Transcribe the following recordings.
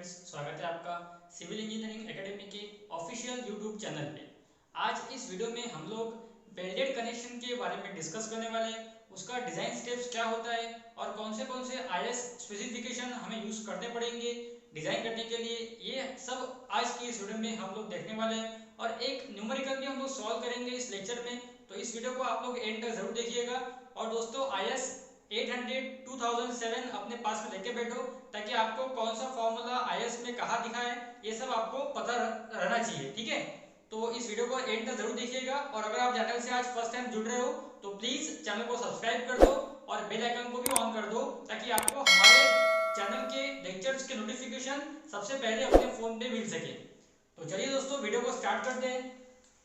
Friends, स्वागत है आपका सिविल इंजीनियरिंग एकेडमी के ऑफिशियल यूट्यूब चैनल पे। आज इस वीडियो में हम लोग वेल्डेड कनेक्शन के बारे में डिस्कस करने वाले हैं। उसका डिज़ाइन स्टेप्स क्या होता है और कौन से आईएस स्पेसिफिकेशन हमें यूज़ करने पड़ेंगे डिज़ाइन करने के लिए, ये सब आज की इस वीडियो में हम लोग देखने वाले हैं। और एक न्यूमेरिकल भी हम लोग सॉल्व करेंगे इस लेक्चर में, तो इस वीडियो को आप लोग एंड तक जरूर देखिएगा। और दोस्तों, आईएस 800 2007 अपने पास में लेके बैठो, ताकि आपको कौन सा फॉर्मूला आईएएस में कहाँ दिखा है ये सब आपको पता रहना चाहिए। ठीक है, तो इस वीडियो को एंड तक जरूर देखिएगा। और अगर आप चैनल से आज फर्स्ट टाइम जुड़ रहे हो तो प्लीज चैनल को सब्सक्राइब कर दो और बेल आइकन को भी ऑन कर दो, ताकि आपको हमारे चैनल के लेक्चर्स के नोटिफिकेशन सबसे पहले अपने फोन पे मिल सके। तो चलिए दोस्तों, वीडियो को स्टार्ट करते हैं।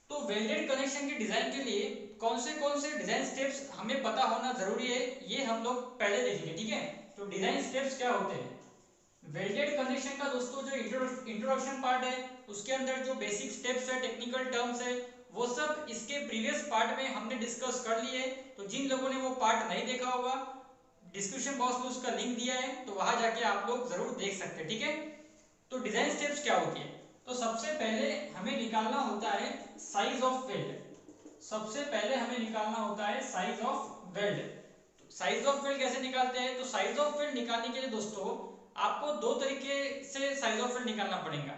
तो वेल्डेड कनेक्शन के डिजाइन के लिए कौन से डिजाइन स्टेप्स हमें पता होना जरूरी है, ये हम लोग पहले देखेंगे। ठीक है, तो डिजाइन स्टेप्स क्या होते हैं वेल्डेड कनेक्शन का। दोस्तों, जो इंट्रोडक्शन पार्ट है उसके अंदर जो बेसिक स्टेप्स है, टेक्निकल टर्म्स है, वो सब इसके प्रीवियस पार्ट में हमने डिस्कस कर लिए। तो जिन लोगों ने वो पार्ट नहीं देखा होगा, डिस्क्रिप्शन बॉक्स में उसका लिंक दिया है, तो वहां जाके आप लोग जरूर देख सकते हैं। ठीक है, तो डिजाइन स्टेप्स क्या होती है, तो सबसे पहले हमें निकालना होता है साइज ऑफ वेल्ड। सबसे पहले हमें निकालना होता है size of weld. Size of weld कैसे निकालते हैं, तो साइज ऑफ वेल्ड निकालने के लिए दोस्तों आपको दो तरीके से साइज ऑफ वेल्ड निकालना पड़ेगा।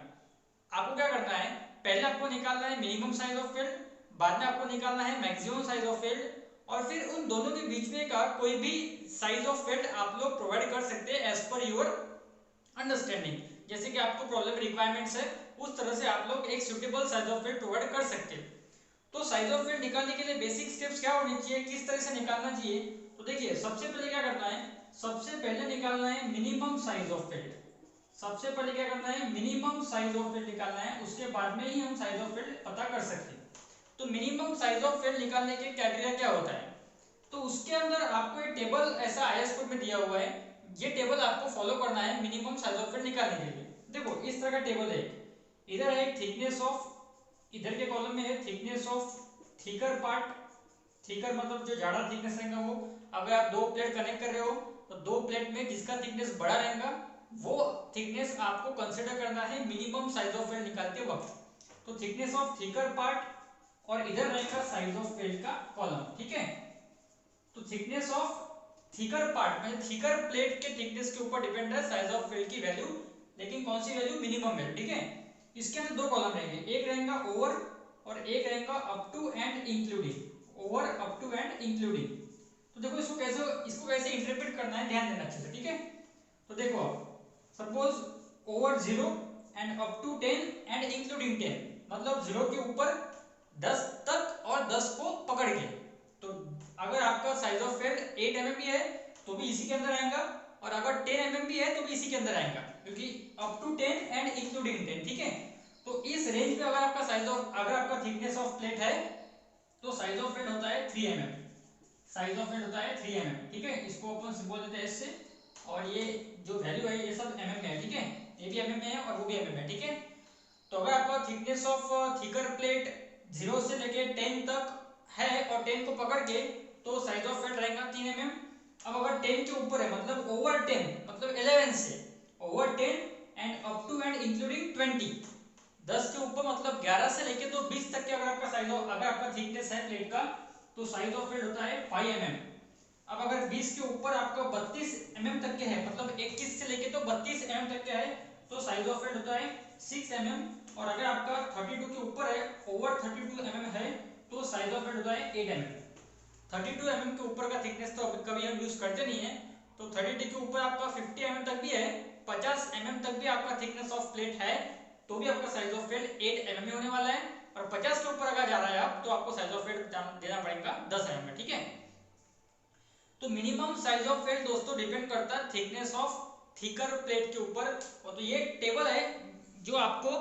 आपको क्या करना है, पहले आपको निकालना है मिनिमम साइज ऑफ वेल्ड, बाद में आपको निकालना है मैक्सिमम साइज ऑफ वेल्ड, और फिर उन दोनों के बीच में का कोई भी साइज ऑफ वेल्ड आप लोग प्रोवाइड कर सकते हैं एज पर योर अंडरस्टैंडिंग। जैसे कि आपको प्रॉब्लम रिक्वायरमेंट्स है, उस तरह से आप लोग एक suitable size of weld provide कर सकते हैं। तो साइज ऑफ वेल्ड निकालने के लिए बेसिक स्टेप्स क्या होनी चाहिए, किस तरह से निकालना चाहिए, तो देखिए सबसे पहले क्या करना है, सबसे पहले निकालना है मिनिमम साइज ऑफ वेल्ड। सबसे पहले क्या करना है, मिनिमम साइज ऑफ वेल्ड निकालना है, उसके बाद में ही हम साइज ऑफ वेल्ड पता कर सकते हैं। तो मिनिमम साइज ऑफ वेल्ड निकालने के क्राइटेरिया क्या होता है, तो उसके अंदर आपको एक टेबल ऐसा आईएस कोड में दिया हुआ है, ये टेबल आपको फॉलो करना है मिनिमम साइज ऑफ वेल्ड निकालने के लिए। देखो इस तरह का टेबल है, इधर है थिकनेस ऑफ, इधर के कॉलम में है thickness of thicker part. Thicker मतलब जो ज्यादा थिकनेस रहेगा वो, अगर आप दो प्लेट कनेक्ट कर रहे हो तो दो प्लेट में जिसका थिकनेस बड़ा रहेगा वो थिकनेस आपको कंसीडर करना है मिनिमम साइज ऑफ वेल्ड निकालते वक्त। तो थिकनेस ऑफ थिकर पार्ट और इधर रहेगा साइज ऑफ वेल्ड का कॉलम। ठीक है, तो थिकनेस ऑफ थिकर पार्ट में थिकर प्लेट के थिकनेस के ऊपर डिपेंड है साइज ऑफ वेल्ड की वैल्यू, लेकिन कौन सी वैल्यू, मिनिमम वैल्यू। ठीक है, इसके अंदर दो कॉलम रहेंगे, एक रहेगा ओवर और एक रहेगा up to and including. Over, up to and including. तो देखो इसको कैसे इंटरप्रेट करना है, ध्यान देना अच्छे से। ठीक है, तो देखो suppose over 0 and up to 10 and including 10, मतलब 0 के ऊपर 10 तक और 10 को पकड़ के। तो अगर आपका साइज ऑफ वेल्ड 8 mm भी है तो भी इसी के अंदर आएगा, और अगर 10 mm भी है तो भी इसी के अंदर आएगा, क्योंकि अप टू 10 एंड इंक्लूडिंग 10। ठीक है, तो इस रेंज में अगर आपका साइज ऑफ, अगर आपका थिकनेस ऑफ प्लेट है तो साइज ऑफ वेल्ड होता है 3 mm। साइज ऑफ वेल्ड होता है 3 mm। ठीक है, इसको अपन सिंबल देते हैं एस से, और ये जो वैल्यू है ये सब mm में है। ठीक है, ये भी mm में है और वो भी mm में है। ठीक है, तो अगर आपका थिकनेस ऑफ थिकर प्लेट 0 से लेके 10 तक है और 10 को पकड़ के, तो साइज ऑफ वेल्ड रहेगा 3 mm। अब अगर 10 के ऊपर है, मतलब ओवर 10, मतलब 11 से over 10 and up to and including 20, 10 के ऊपर मतलब 11 से लेके तो 20 तक के अगर आपका साइज ऑफ, अगर आपका थिकनेस है प्लेट का, तो साइज ऑफ वेल्ड होता है 5 mm। अब अगर 20 के ऊपर आपका 32 mm तक के है, मतलब 21 से लेके तो 32 mm तक के है, तो साइज ऑफ वेल्ड होता है 6 mm। और अगर आपका 32 के ऊपर है, ओवर 32 mm है, तो साइज ऑफ वेल्ड होता है 8 mm। 32 mm के ऊपर का थिकनेस तो कभी हम यूज करते नहीं है, तो 32 के ऊपर आपका 50 mm तक भी है, 50 mm तक भी आपका थिकनेस ऑफ प्लेट है, तो भी आपका साइज ऑफ वेल्ड 8 mm में होने वाला है। और 50 के ऊपर अगर जा रहा है आप, तो आपको साइज ऑफ वेल्ड देना पड़ेगा 10 mm में। ठीक है, तो मिनिमम साइज ऑफ वेल्ड दोस्तों डिपेंड करता है थिकनेस ऑफ थिकर प्लेट के ऊपर। और तो ये टेबल है जो आपको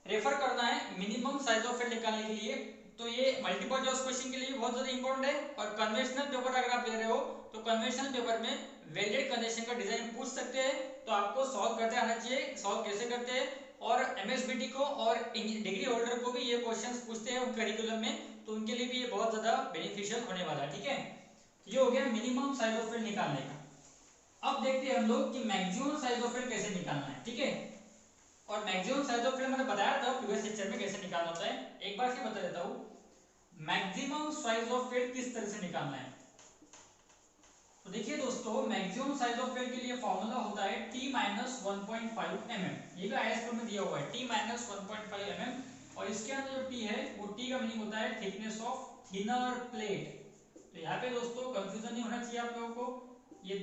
रेफर करना है मिनिमम साइज ऑफ वेल्ड निकालने के लिए। तो ये मल्टीपल चॉइस क्वेश्चन के लिए बहुत ज्यादा इंपॉर्टेंट है, और कन्वेंशनल पेपर अगर आप दे रहे हो तो कन्वेंशनल पेपर में वेल्डेड कनेक्शन का डिजाइन पूछ सकते हैं, तो आपको सॉल्व करते आना चाहिए, सॉल्व कैसे करते हैं। और एमएसबीटी को और डिग्री होल्डर को भी ये क्वेश्चंस पूछते हैं उनके करिकुलम में, तो उनके लिए भी ये बहुत ज्यादा बेनिफिशियल होने वाला है। ठीक है, ये हो गया मिनिमम साइज ऑफ वेल्ड निकालने का। अब देखते हैं हम लोग कि मैक्सिमम साइज ऑफ वेल्ड कैसे निकालना है। ठीक है, और मैक्सिमम साइज ऑफ फील्ड मैंने बताया था प्रीवियस लेक्चर में कैसे निकालना होता है, एक बार फिर बता देता हूँ। मैक्सिमम साइज ऑफ फील्ड किस तरह से निकालना है, तो देखिए दोस्तों, मैक्सिमम साइज ऑफ फील्ड के लिए फॉर्मूला होता है t माइनस 1.5 mm। ये भी आई स्कूल में दिया हुआ है t माइनस 1.5 mm, और इसके अंदर जो t है वो t का मीनिंग होता है थिकनेस ऑफ थिनर प्लेट। तो यहाँ पे दोस्तों कंफ्यूजन नहीं होना चाहिए आप लोगों को, ये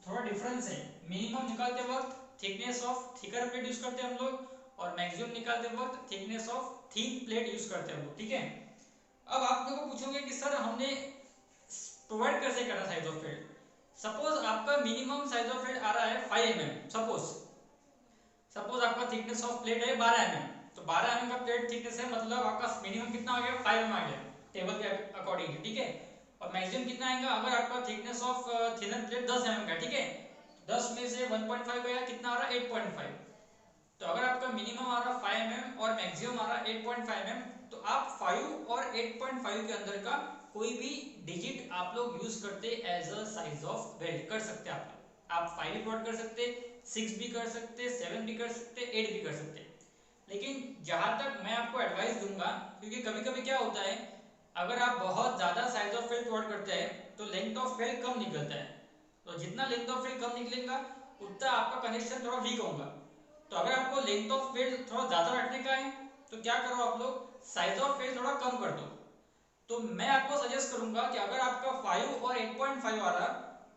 थोड़ा डिफरेंस है। मिनिमम निकालते वक्त thickness of thicker plate use करते हैं हम लोग, और मैक्सिमम निकालते वक्त thickness of thin plate use करते हैं हम लोग, ठीक है। अब आप लोगों को पूछोगे कि सर हमने प्रोवाइड कैसे करना साइज ऑफ फील्ड। सपोज आपका मिनिमम साइज ऑफ फील्ड आ रहा है 5 mm, सपोज आपका थिकनेस ऑफ प्लेट है 12 mm, तो 12 mm का प्लेट थिकनेस है, मतलब आपका मिनिमम कितना आ गया 5 mm आ गया टेबल के अकॉर्डिंग, ठीक है। और मैक्सिमम कितना आएगा, अगर आपका thickness of thinner plate 10 mm का, ठीक है, 10 में से 1.5 गया, कितना आ रहा है 8.5। तो अगर आपका मिनिमम आ रहा 5 mm और मैक्सिमम आ रहा 8.5 mm, तो आप 5 और 8.5 के अंदर का कोई भी डिजिट आप लोग यूज करते as a size of weld कर सकते हैं। आप 5 भी प्लॉट कर सकते, 6 भी कर सकते, 7 भी कर सकते, 8 भी कर सकते। लेकिन जहां तक मैं आपको एडवाइस दूंगा, क्योंकि कभी कभी क्या होता है, अगर आप बहुत ज्यादा साइज ऑफ फील्ड प्लॉट करते हैं तो लेंथ ऑफ फील्ड कम निकलता है, तो जितना लेंथ ऑफ फील्ड कम निकलेगा उतना आपका कनेक्शन थोड़ा वीक होगा। तो अगर आपको लेंथ ऑफ फील्ड थोड़ा ज्यादा रखने का है तो क्या करो आप लोग, साइज ऑफ फील्ड थोड़ा कम कर दो। तो मैं आपको सजेस्ट करूंगा कि अगर आपका 5 और 8.5 आ रहा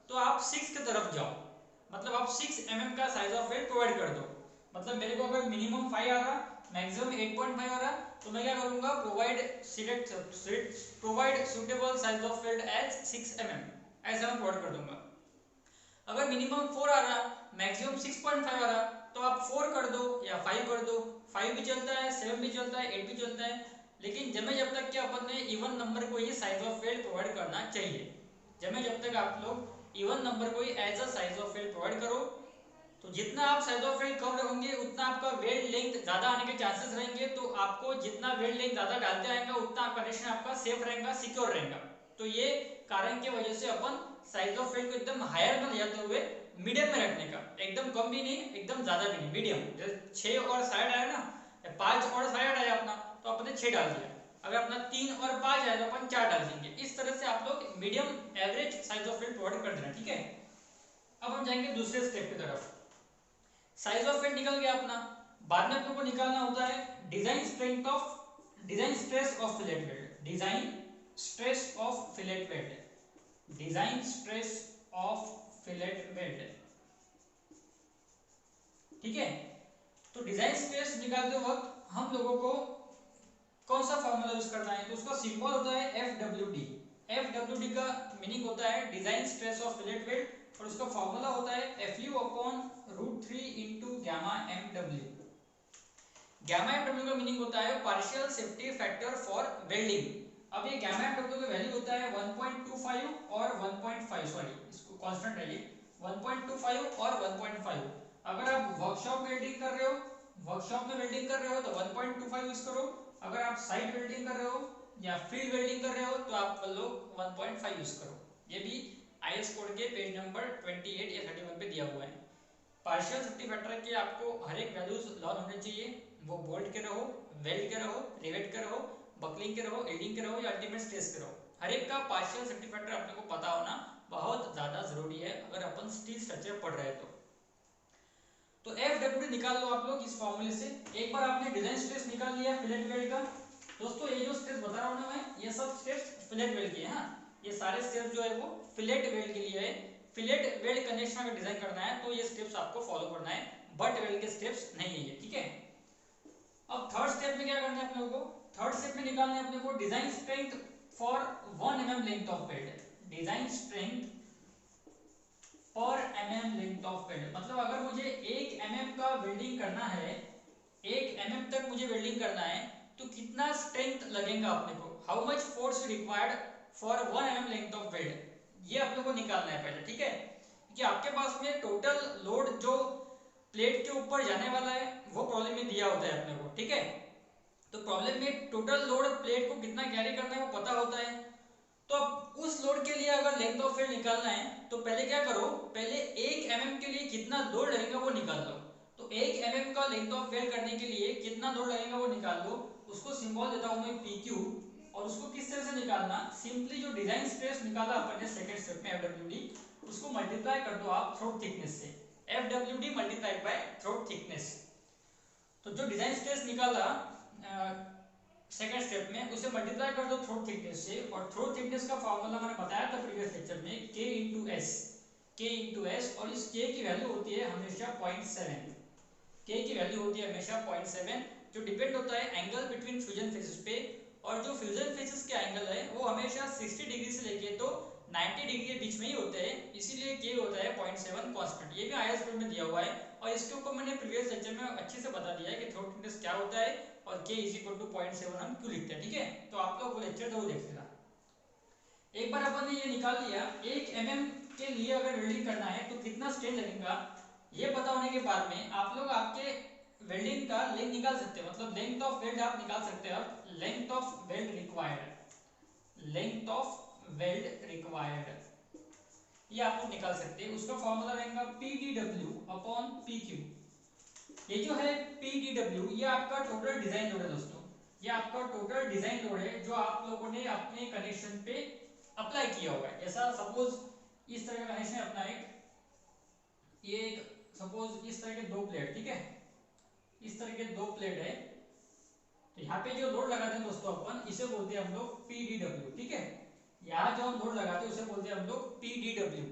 तो आप 6 की तरफ जाओ, मतलब आप 6 mm का साइज ऑफ फील्ड प्रोवाइड कर दो। मतलब मेरे को अगर मिनिमम 5 आ रहा, मैक्सिमम 8.5 आ रहा, तो मैं क्या करूंगा, provide suitable size of field as 6 mm, ऐसा मैं प्रोवाइड कर दूंगा। अगर मिनिमम 4 आ रहा, मैक्सिमम 6.5 आ रहा, तो आप 4 कर दो या 5 कर दो। 5 भी चलता है, 7 भी चलता है, 8 भी चलता है, लेकिन जब तक कि अपन ने इवन नंबर को ही साइज ऑफ फील्ड प्रोवाइड करना चाहिए। जब तक आप लोग इवन नंबर को ही as a size of field provide करो, तो जितना आप साइज ऑफ फील्ड कम रखोगे उतना आपका वेल्ड लेंथ ज्यादा आने के चांसेस रहेंगे। तो आपको जितना वेल्ड लेंथ ज्यादा डालते आएगा उतना कनेक्शन आपका सेफ रहेगा, सिक्योर रहेगा। तो ये कारण की वजह से अपन साइज ऑफ फील्ड को एकदम हायर में ले जाते हुए मीडियम में रखने का, एकदम कम भी नहीं एकदम ज्यादा भी नहीं, मीडियम। जैसे 6 और 7 आया ना, 5 और 7 आया अपना, तो अपने 6 डाल दिया। अगर अपना 3 और 5 आया तो अपन 4 डाल देंगे। इस तरह से आप लोग medium average size of field provide कर देना, ठीक है। अब हम जाएंगे दूसरे स्टेप की तरफ। साइज ऑफ फील्ड निकल गया अपना, बाद में अपने को निकालना होता है design stress of fillet weld. Design stress of fillet weld, design stress of fillet weld, ठीक है। तो डिजाइन स्ट्रेस निकालते वक्त हम लोगों को कौन सा फॉर्मूला यूज करना है, तो उसका सिंबल होता है FWD। FWD का मीनिंग होता है design stress of fillet weld, और उसका फॉर्मूला होता है Fu/√3 into gamma mw। gamma mw का मीनिंग होता है partial safety factor for welding. अब ये gamma mw का वैल्यू होता है 1.25 और 1.5, सॉरी इसको कांस्टेंट है ये 1.25 और 1.5। अगर आप वर्कशॉप वेल्डिंग कर रहे हो, वर्कशॉप में वेल्डिंग कर रहे हो तो 1.25 यूज करो। अगर आप साइट वेल्डिंग कर रहे हो या फील्ड वेल्डिंग कर रहे हो तो आप लोग 1.5 यूज करो। ये भी आईएस कोड के पेज नंबर 28 या 31 पे दिया हुआ है। पार्शियल सेफ्टी फैक्टर के आपको हर एक वैल्यूज लर्न होने चाहिए, वो बोल्ट के रहो, वेल्ड के रहो, रिवेट के रहो, बकलिंग के रहो, एल्डिंग के रहो या अल्टीमेट स्ट्रेस के रहो, हर एक का पार्शियल सेफ्टी फैक्टर अपने को पता होना बहुत ज्यादा जरूरी है अगर अपन स्टील स्ट्रक्चर पढ़ रहे हैं तो FWD निकाल लो आप लोग इस फॉर्मूले से। एक बार आपने डिजाइन स्ट्रेस निकाल लिया फिलेट वेल्ड का, दोस्तों ये जो स्टेप्स बता रहा हूं मैं, ये सब स्टेप्स फिलेट वेल्ड के हैं। हाँ, ये सारे स्टेप्स जो है वो फिलेट वेल्ड के लिए है। फिलेट वेल्ड कनेक्शन अगर डिजाइन करना है तो ये स्टेप्स आपको फॉलो करना है, बट वेल्ड के स्टेप्स नहीं है ये, ठीक है। अब थर्ड स्टेप में क्या करना है अपने को, थर्ड स्टेप में निकालना है अपने को design strength for 1 mm length of weld. Design strength पर mm लेंथ ऑफ वेल्ड, मतलब अगर मुझे 1 mm का वेल्डिंग करना है, 1 mm तक मुझे वेल्डिंग करना है, तो कितना स्ट्रेंथ लगेगा अपने को, how much force required for 1 mm length of weld, ये अपने को निकालना है पहले, ठीक है। कि आपके पास में टोटल लोड जो प्लेट के ऊपर जाने वाला है वो प्रॉब्लम में दिया होता है अपने को, ठीक है। तो प्रॉब्लम में टोटल लोड प्लेट को कितना कैरी करना है वो पता होता है। तो अब उस लोड के लिए अगर लेंथ ऑफ फील्ड निकालना है तो पहले क्या करो, पहले 1 mm के लिए कितना लोड लगेगा वो निकाल लो। तो 1 mm का लेंथ ऑफ वेल्ड करने के लिए कितना लोड लगेगा वो निकाल लो। उसको सिंबल देता हूं मैं PQ। और उसको किस तरह से निकालना, सिंपली जो डिजाइन स्ट्रेस निकाला अपन ने सेकंड स्टेप में FWD, उसको मल्टीप्लाई कर दो आप थ्रोट थिकनेस से। FWD multiplied by throat thickness. तो जो डिजाइन स्ट्रेस निकाला सेकंड स्टेप में, उसे मल्टीप्लाई कर दो थ्रोट थिकनेस से। और थ्रोट थिकनेस का फार्मूला मैंने बताया था प्रीवियस लेक्चर में, K इंटू एस। और इस K की वैल्यू होती है हमेशा 0.7। K की वैल्यू होती है हमेशा 0.7, जो डिपेंड होता है एंगल बिटवीन फ्यूजन फेसेस पे। और जो फ्यूजन फेसेस के एंगल है वो हमेशा 60 डिग्री से लेके तो 90 डिग्री के बीच में ही होते हैं, इसीलिए K होता है 0.7 कांस्टेंट। ये भी IS बोर्ड में दिया हुआ है और इसके ऊपर मैंने प्रीवियस लेक्चर में अच्छे से बता दिया है कि थ्रोट थिकनेस क्या होता है और K इज इक्वल टू 0.7 हम क्यों लिखते हैं। ठीक है, तो आप लोग वो लेक्चर जरूर देख लेना। एक बार अपन ने ये निकाल लिया 1 mm के लिए अगर वेल्डिंग करना है तो कितना स्ट्रेन लगेगा, ये पता होने के बाद में आप लोग आपके वेल्डिंग का लेंथ निकाल सकते हैं। मतलब लेंथ ऑफ वेल्ड आप निकाल सकते हैं। Length of weld required, length of weld required ये आप लोग निकाल सकते हैं। उसका फॉर्मूला रहेगा PdW अपॉन PQ। ये जो है PdW ये आपका टोटल डिजाइन लोड है दोस्तों। ये आपका टोटल डिजाइन लोड है जो आप लोगों ने अपने कनेक्शन पे अप्लाई किया हुआ है। जैसा सपोज इस तरह का कनेक्शन है अपना, ये एक सपोज इस तरह के दो प्लेट, ठीक है, इस तरह के दो प्लेट है। तो यहाँ पे जो लोड लगाते हैं दोस्तों अपन, इसे बोलते हैं हम लोग PdW। ठीक है, यहाँ जो हम लोड लगाते हैं उसे बोलते हैं हम लोग PdW।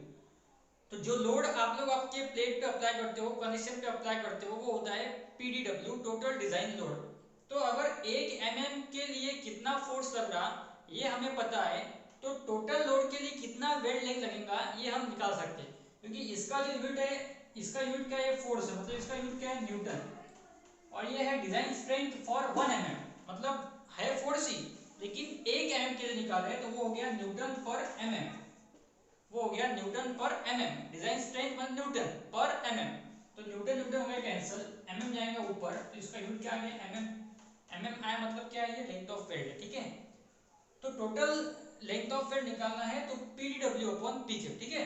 तो जो लोड आप लोग आपके प्लेट पे अप्लाई करते हो, कनेक्शन पे अप्लाई करते हो, वो होता है PdW, टोटल डिजाइन लोड। तो अगर 1 mm के लिए कितना फोर्स लग रहा ये हमें पता है, तो टोटल लोड के लिए कितना वेल्ड लेंथ लगेगा ये हम निकाल सकते हैं। क्योंकि इसका जो यूनिट है, इसका यूनिट क्या है, फोर्स है, मतलब इसका यूनिट क्या है, न्यूटन। और ये है डिजाइन स्ट्रेंथ फॉर 1 mm, मतलब है फोर्स ही, लेकिन 1 mm के लिए निकाल रहे हैं तो वो हो गया न्यूटन पर mm। वो हो गया न्यूटन पर mm। डिजाइन स्ट्रेंथ मतलब न्यूटन पर mm। तो न्यूटन न्यूटन हो गया कैंसिल, mm जाएंगे ऊपर, तो इसका यूनिट क्या आ गया, mm। mm आया मतलब क्या है, ये लेंथ ऑफ वेल्ड है। ठीक है, तो टोटल लेंथ ऑफ वेल्ड निकालना है तो PdW अपॉन PQ। ठीक है,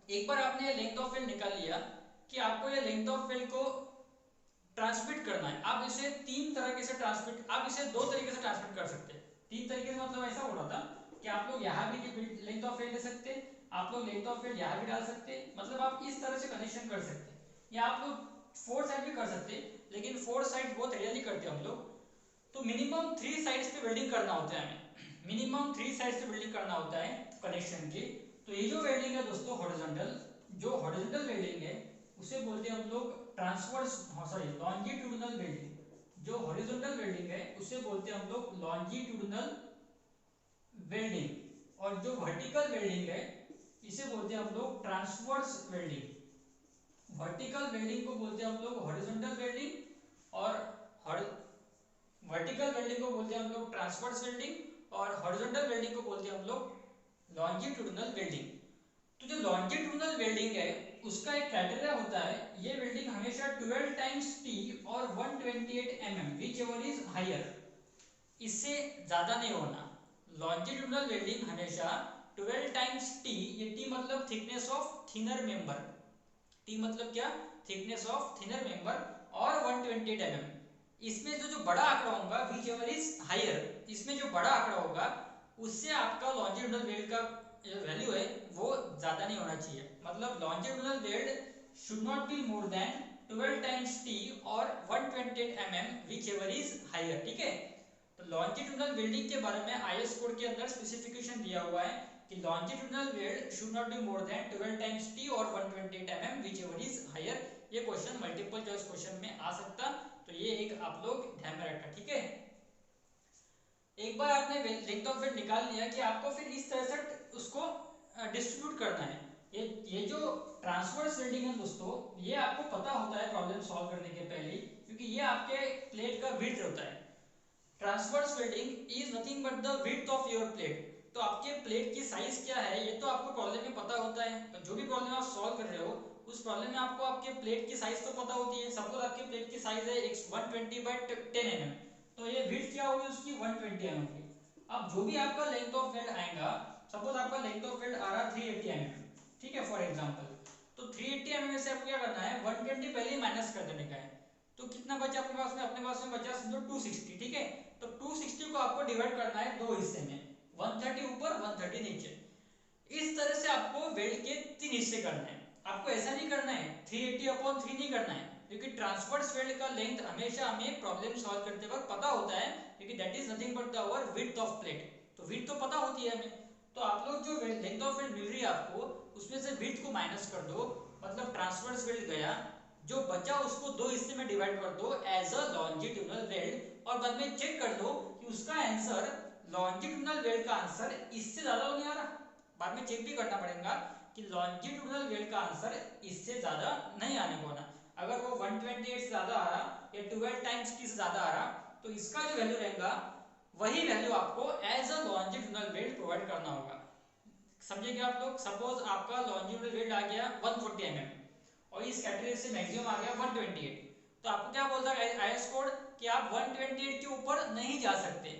एक बार आपने लेंथ ऑफ वेल्ड निकाल लिया कि आपको ये लेंथ ऑफ वेल्ड को ट्रांसमिट करना है। आप इसे तीन तरीके से ट्रांसमिट, आप इसे दो तरीके से ट्रांसमिट कर सकते हैं। तीन तरीके से मतलब ऐसा हो रहा था कि आप लोग यहाँ भी लेंथ ऑफ वेल्ड ले सकते हैं, आप लोग लेंथ ऑफ वेल्ड यहाँ भी डाल सकते हैं, मतलब आप इस तरह से कनेक्शन कर सकते हैं। या आप लोग फोर साइड भी कर सकते हैं, लेकिन फोर साइड बहुत रेयरली करते हैं हम लोग। तो मिनिमम 3 साइड्स पे वेल्डिंग करना होता है हमें, मिनिमम 3 साइड्स पे वेल्डिंग करना होता है कनेक्शन के। तो ये जो वेल्डिंग है दोस्तों हॉरिजॉन्टल, जो हॉरिजॉन्टल वेल्डिंग है उसे बोलते हैं हम लोग ट्रांसवर्स, सॉरी लॉन्जिट्यूडिनल वेल्डिंग। जो हॉरिजॉन्टल वेल्डिंग है उसे बोलते हैं हम लोग लॉन्जिट्यूडिनल वेल्डिंग। और जो वर्टिकल वेल्डिंग है इसे बोलते हैं हम लोग ट्रांसवर्स वेल्डिंग। वर्टिकल वेल्डिंग को बोलते हैं हम लोग हॉरिजॉन्टल वेल्डिंग और वर्टिकल वेल्डिंग को बोलते हैं हम लोग ट्रांसवर्स वेल्डिंग और हॉरिजॉन्टल वेल्डिंग को बोलते हैं हम लोग लॉन्जिट्यूडिनल वेल्डिंग। तो जो लॉन्जिट्यूडिनल वेल्डिंग है उसका एक क्राइटेरिया होता है, ये वेल्डिंग हमेशा 12 टाइम्स T और 128 mm whichever is higher, इससे ज्यादा नहीं होना। लॉन्जिट्यूडिनल वेल्डिंग हमेशा 12 टाइम्स T, ये T मतलब thickness of thinner member, T मतलब क्या, थिकनेस ऑफ थिनर मेंबर, और 128 mm। इसमें जो बड़ा आंकड़ा होगा विच एवर इज हायर, इसमें जो बड़ा आंकड़ा होगा उससे आपका लॉन्जिट्यूडिनल वेल्ड का जो वैल्यू है वो ज्यादा नहीं होना चाहिए। मतलब longitudinal weld should not be more than 12 times T और 128 mm whichever is higher. ठीक है, तो लॉन्जिट्यूडिनल वेल्डिंग के बारे में IS कोड के अंदर स्पेसिफिकेशन दिया हुआ है कि longitudinal weld should not be more than 12 times T और 128 mm whichever is higher. ये क्वेश्चन मल्टीपल चॉइस क्वेश्चन में आ सकता, तो ये एक आप लोग ध्यान में रखना। ठीक है, एक बार आपने लेंथ ऑफ वेल्ड निकाल लिया कि आपको फिर इस तरह से उसको डिस्ट्रीब्यूट करना है। ये जो ट्रांसवर्स वेल्डिंग है दोस्तों, ये आपको पता होता है प्रॉब्लम सॉल्व करने के पहले, क्योंकि ये आपके प्लेट का विड्थ होता है। Transverse welding is nothing but the width of your plate. तो आपके प्लेट की साइज क्या है ये तो आपको प्रॉब्लम में पता होता है। तो जो भी प्रॉब्लम आप सॉल्व कर रहे हो उस प्रॉब्लम में आपको आपके प्लेट की साइज तो पता होती है। सपोज आपके प्लेट की साइज है 120 बाय 10 mm, तो ये विड्थ क्या होगी उसकी 120 mm की। अब जो भी आपका लेंथ ऑफ वेल्ड आएगा, सपोज आपका लेंथ ऑफ वेल्ड आ रहा 380 mm, ठीक है फॉर एग्जांपल, तो 380 mm में से आपको क्या करना है 120 पहले ही माइनस कर देने का है। कितना बचा अपने पास में? अपने पास में बचा समझो 260, ठीक है। तो 260 को आपको डिवाइड करना है दो हिस्से में, 130 ऊपर 130 नीचे। इस तरह से आपको वेल्ड के 3 हिस्से करने हैं। आपको ऐसा नहीं करना है 380/3 नहीं करना है, क्योंकि ट्रांसवर्स वेल्ड का लेंथ हमेशा हमें प्रॉब्लम सॉल्व करते वक्त पता होता है, क्योंकि that is nothing but the our width of plate. तो विड्थ तो पता होती है हमें, तो आप लोग जो लेंथ ऑफ वेल्ड मिल रही है आपको, उसमें से विड्थ को माइनस कर दो, मतलब ट्रांसवर्स वेल्ड गया, जो बचा उसको दो हिस्से में डिवाइड कर दो एज अ लॉन्जिट्यूडनल वेल्ड, और बाद में चेक कर लो कि उसका आंसर, लॉन्जिट्यूडनल वेल्ड का आंसर इससे ज्यादा नहीं आ रहा। बाद में चेक भी करना पड़ेगा कि लॉन्जिट्यूडनल वेल्ड का आंसर इससे ज्यादा नहीं आने को ना। अगर वो 128 से ज्यादा आ रहा या 12 टाइम्स की से ज्यादा आ रहा, तो इसका जो वैल्यू रहेगा वही वैल्यू आपको as a longitudinal weld provide करना होगा। समझेंगे आप लोग? सपोज आपका लॉन्जिट्यूडनल वेल्ड आ गया 140 mm और इस कैटेगरी से मैक्सिमम आ गया 128, तो आपको क्या बोलता है आईएस कोड कि आप 128 के ऊपर नहीं जा सकते।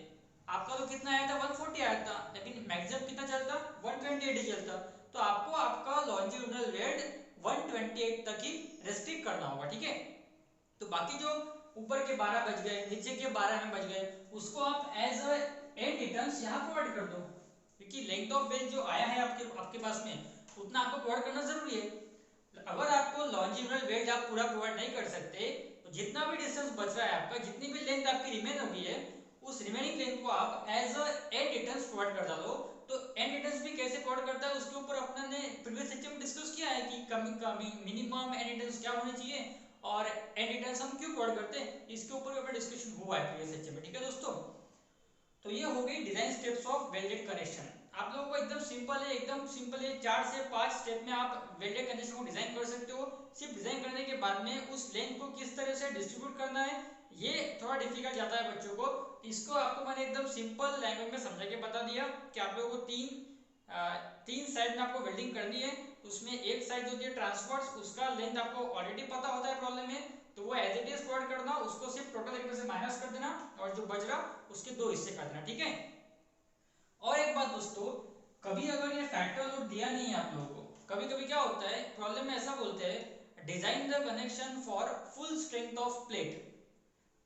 आपका तो कितना आया था 140 आया था, लेकिन मैक्सिमम कितना चलता 128 ही चलता, तो आपको आपका लॉन्जिट्यूडनल वेल्ड 128 तक ही रेस्ट्रिक्ट करना होगा, ठीक है। तो बाकी जो ऊपर के 12 बच गए, नीचे के 12 में बच गए, उसको आप एज अ एंड रिटर्न्स यहाँ प्रोवाइड कर दो, क्योंकि लेंथ ऑफ वेल्ड जो आया है आपके पास में उतना आपको प्रोवाइड करना जरूरी है। अगर आपको लॉन्जिट्यूडनल वेल्ड आप पूरा प्रोवाइड नहीं कर सकते, तो जितना भी डिस्टेंस बच रहा है आपका, जितनी भी लेंथ आपकी रिमेन होगी है, उस रिमेनिंग लेंथ को आप as a end returns provide कर डालो। तो एंड रिटर्न्स भी कैसे प्रोवाइड करता है उसके ऊपर अपने ने प्रीवियस लेक्चर में डिस्कस किया है कि मिनिमम एंड रिटर्न्स क्या होने चाहिए और एंड रिटर्न्स हम क्यों प्रोवाइड करते हैं, इसके ऊपर अपना डिस्कशन हुआ है प्रीवियस लेक्चर में, ठीक है दोस्तों। तो ये हो गई design steps of welded connection. आप लोगों को एकदम सिंपल है 4 से 5 स्टेप में आप वेल्डेड कनेक्शन को डिजाइन कर सकते हो। सिर्फ डिजाइन करने के बाद में उस लेंथ को किस तरह से डिस्ट्रीब्यूट करना है, ये थोड़ा डिफिकल्ट जाता है बच्चों को। इसको आपको मैंने एकदम सिंपल लैंग्वेज में समझा के बता दिया कि आप लोगों को तीन साइड में आपको वेल्डिंग करनी है। उसमें एक साइड जो होती है ट्रांसवर्स, उसका लेंथ आपको ऑलरेडी पता होता है प्रॉब्लम में, तो वो एज इट इज प्रोवाइड करना, उसको सिर्फ टोटल एक में से माइनस कर देना और जो बच रहा उसके दो हिस्से कर देना, ठीक है। और एक बात दोस्तों, कभी अगर ये फैक्टर लोड दिया नहीं है आप लोगों को, कभी कभी क्या होता है प्रॉब्लम में ऐसा बोलते हैं design the connection for full strength of plate.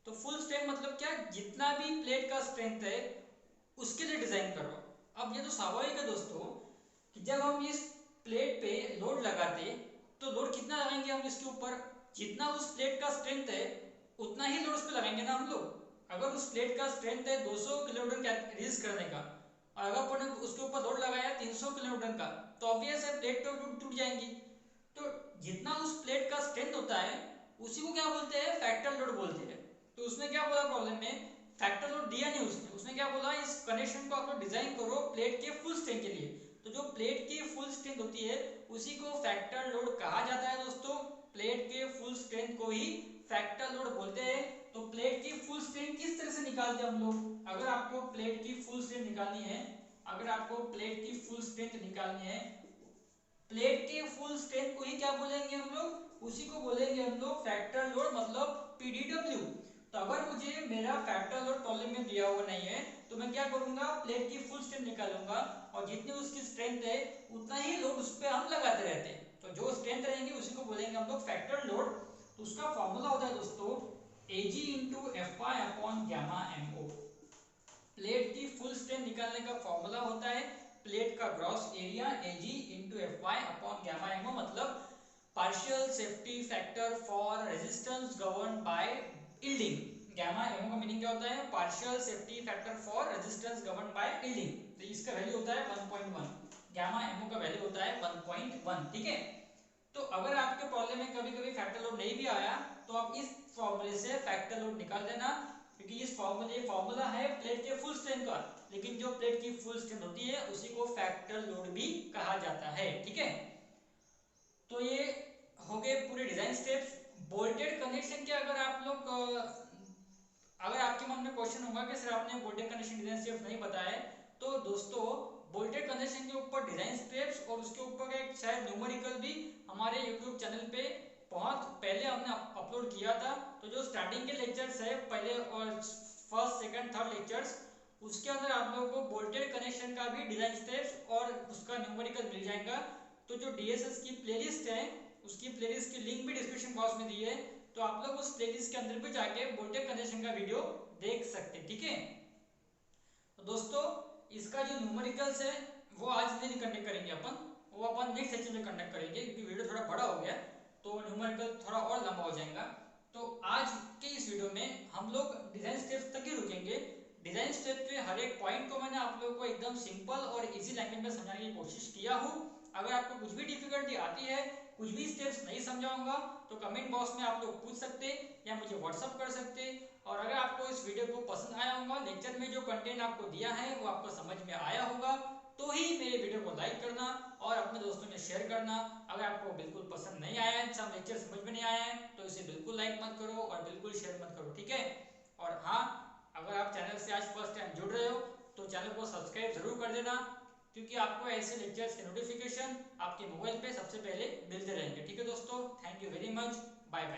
तो फुल स्ट्रेंथ मतलब क्या, जितना भी प्लेट का स्ट्रेंथ है उसके लिए डिजाइन करो। अब ये तो स्वाभाविक है दोस्तों कि जब हम इस प्लेट पे लोड लगाते, तो लोड कितना लगाएंगे हम इसके ऊपर, जितना उस प्लेट का स्ट्रेंथ है उतना ही लोड उस पर लगाएंगे ना हम लोग। अगर उस प्लेट का स्ट्रेंथ है 200 किलोन्यूटन रेजिस्ट करने का, और अगर अपन उसके ऊपर लोड लगाया 300 किलोन्यूटन का, तो ऑब्वियस है प्लेट तो टूट जाएंगी। तो जितना उस प्लेट का स्ट्रेंथ होता है उसी को क्या बोलते हैं, फैक्टर लोड बोलते हैं। तो उसने क्या बोला प्रॉब्लम में, फैक्टर लोड दिया नहीं उसने, उसने क्या बोला इस कनेक्शन को आप लोग डिजाइन करो प्लेट के फुल स्ट्रेंथ के लिए। तो जो प्लेट की फुल स्ट्रेंथ होती है उसी को फैक्टर लोड कहा जाता है दोस्तों। प्लेट के फुल स्ट्रेंथ को ही फैक्टर लोड बोलते हैं। तो प्लेट की फुल स्ट्रेंथ किस तरह से निकालते हैं हम लोग, अगर आपको प्लेट की फुल स्ट्रेंथ निकालनी है, अगर आपको प्लेट की फुल स्ट्रेंथ निकालनी है, प्लेट के फुल स्ट्रेंथ को ही क्या बोलेंगे हम लोग, उसी को बोलेंगे हम लोग फैक्टर लोड, मतलब पीडीडब्ल्यू। तो अगर मुझे मेरा फैक्टर लोड प्रॉब्लम में दिया हुआ नहीं है, तो मैं क्या करूंगा, प्लेट की फुल स्ट्रेंथ निकालूंगा और जितनी उसकी स्ट्रेंथ है उतना ही लोड उस पर हम लगाते रहते हैं। तो जो स्ट्रेंथ रहेंगे उसी को बोलेंगे हम लोग फैक्टर लोड। तो उसका फॉर्मूला होता है दोस्तों Ag into F Y upon gamma M O. Plate की फुल स्ट्रेंथ निकालने का फॉर्मूला होता है प्लेट का gross area Ag into F Y upon gamma M O, मतलब partial safety factor for resistance govern by yielding. Gamma M O का meaning क्या होता है, partial safety factor for resistance govern by yielding. तो इसका वैल्यू होता है 1.1, गैमा एमओ का वैल्यू होता है 1.1, ठीक है। तो अगर आपके प्रॉब्लम में कभी कभी फैक्टर लोड नहीं भी आया, तो आप इस फॉर्मूले से फैक्टर लोड निकाल देना, क्योंकि इस फॉर्मूला है प्लेट के फुल स्ट्रेंथ का, लेकिन जो प्लेट की फुल स्ट्रेंथ होती है उसी को फैक्टर लोड भी कहा जाता है, ठीक है। तो ये हो गए पूरे डिजाइन स्टेप्स। बोल्टेड कनेक्शन के अगर आप लोग अगर आपके मन में क्वेश्चन होगा कि सर आपने बोल्टेड कनेक्शन डिजाइन स्टेप्स नहीं बताए, तो दोस्तों बोल्टेड कनेक्शन के ऊपर डिजाइन स्टेप्स और उसके ऊपर एक शायद न्यूमेरिकल भी हमारे यूट्यूब चैनल पे बहुत पहले हमने अपलोड किया था। तो जो स्टार्टिंग के लेक्चर्स है पहले और फर्स्ट सेकंड थर्ड लेक्चर्स, उसके अंदर आप लोगों को बोल्टेड कनेक्शन का भी डिजाइन स्टेप्स और उसका न्यूमेरिकल मिल जाएगा। तो जो डीएसएस की प्लेलिस्ट है उसकी प्लेलिस्ट की लिंक भी डिस्क्रिप्शन बॉक्स में दी है, तो तो आप लोग उस प्लेलिस्ट के अंदर भी जाके वोल्टेज कंजप्शन का वीडियो देख सकते, ठीक है। तो दोस्तों इसका जो न्यूमेरिकल्स है वो आज नहीं कंडक्ट करेंगे अपन, वो अपन नेक्स्ट सेक्शन में कंडक्ट करेंगे, क्योंकि वीडियो थोड़ा बड़ा हो गया तो न्यूमेरिकल थोड़ा और लंबा हो जाएगा। तो आज के इस वीडियो में हम लोग डिजाइन स्टेप्स तक ही रुकेंगे। डिजाइन स्टेप पे हर एक पॉइंट को मैंने आप लोगों को एकदम सिंपल और इजी लैंग्वेज में समझाने की कोशिश किया हूँ। अगर आपको कुछ भी डिफिकल्टी आती है, कुछ भी स्टेप्स नहीं समझाऊंगा, तो कमेंट बॉक्स में आप लोग पूछ सकते या मुझे व्हाट्सअप कर सकते। और अगर आपको इस वीडियो को पसंद आया होगा, लेक्चर में जो कंटेंट आपको दिया है वो आपको समझ में आया होगा, तो ही मेरे वीडियो को लाइक करना और अपने दोस्तों में शेयर करना। अगर आपको बिल्कुल पसंद नहीं आया है, सब लेक्चर समझ में नहीं आया है, तो इसे बिल्कुल लाइक मत करो और बिल्कुल शेयर मत करो, ठीक है। और हाँ, अगर आप चैनल से आज फर्स्ट टाइम जुड़ रहे हो तो चैनल को सब्सक्राइब जरूर कर देना, क्योंकि आपको ऐसे लेक्चर्स के नोटिफिकेशन आपके मोबाइल पे सबसे पहले मिलते रहेंगे, ठीक है दोस्तों। Thank you very much, bye bye.